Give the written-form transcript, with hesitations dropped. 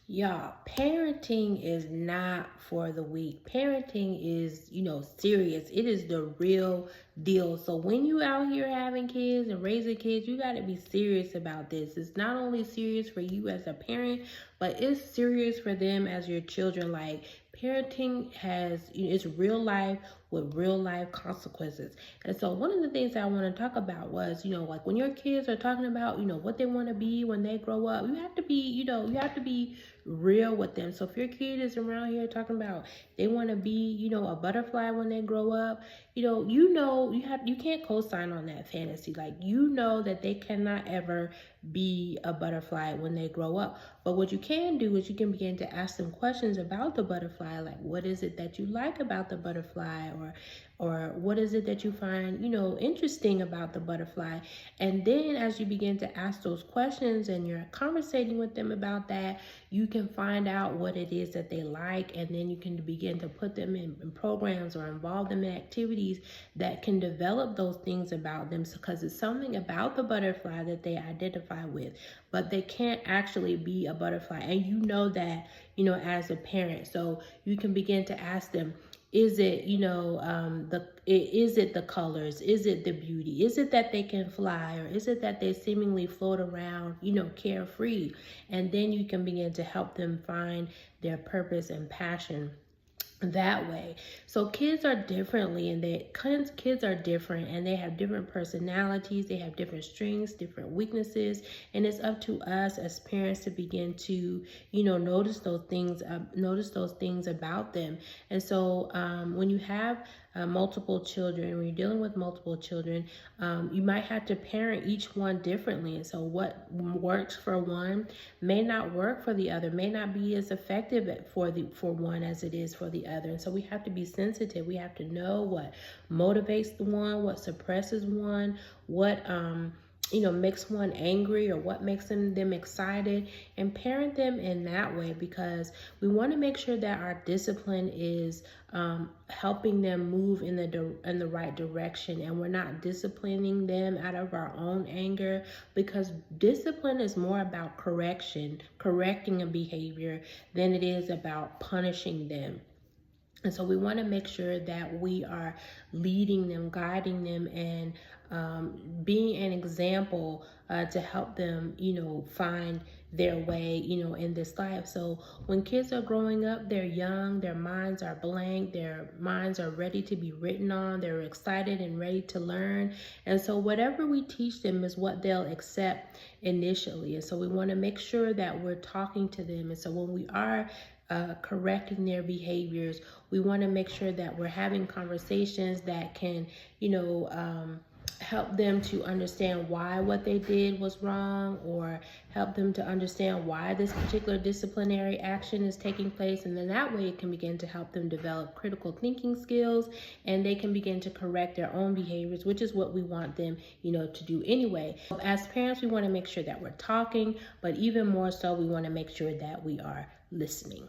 Y'all, parenting is not for the weak. Parenting is, serious. It is the real deal. So when you out here having kids and raising kids, you got to be serious about this. It's not only serious for you as a parent, but it's serious for them as your children. Like parenting it's real life with real life consequences. And so one of the things I want to talk about was, like when your kids are talking about, what they want to be when they grow up, you have to be real with them. So if your kid is around here talking about they want to be, a butterfly when they grow up, you can't co-sign on that fantasy. Like that they cannot ever be a butterfly when they grow up. But what you can do is you can begin to ask them questions about the butterfly, like what is it that you like about the butterfly, or what is it that you find, interesting about the butterfly. And then as you begin to ask those questions and you're conversating with them about that, you can find out what it is that they like, and then you can begin to put them in programs or involve them in activities that can develop those things about them, because it's something about the butterfly that they identify with, but they can't actually be a butterfly. And that, as a parent. So you can begin to ask them, is it, is it the colors? Is it the beauty? Is it that they can fly? Or is it that they seemingly float around, carefree? And then you can begin to help them find their purpose and passion that way. So kids are kids are different, and they have different personalities, they have different strengths, different weaknesses, and it's up to us as parents to begin to notice those things about them. And so when you have multiple children, when you're dealing with multiple children, you might have to parent each one differently. And so what works for one may not work for the other, may not be as effective for one as it is for the other. And so we have to be sensitive. We have to know what motivates the one, what suppresses one, what makes one angry, or what makes them excited, and parent them in that way, because we want to make sure that our discipline is helping them move in the right direction, and we're not disciplining them out of our own anger, because discipline is more about correcting a behavior than it is about punishing them. And so we want to make sure that we are leading them, guiding them, and being an example to help them, find their way, in this life. So when kids are growing up, they're young, their minds are blank, their minds are ready to be written on, they're excited and ready to learn. And so whatever we teach them is what they'll accept initially. And so we want to make sure that we're talking to them. And so when we are correcting their behaviors, we want to make sure that we're having conversations that can, help them to understand why what they did was wrong, or help them to understand why this particular disciplinary action is taking place. And then that way it can begin to help them develop critical thinking skills, and they can begin to correct their own behaviors, which is what we want them, to do anyway. As parents, we want to make sure that we're talking, but even more so, we want to make sure that we are listening.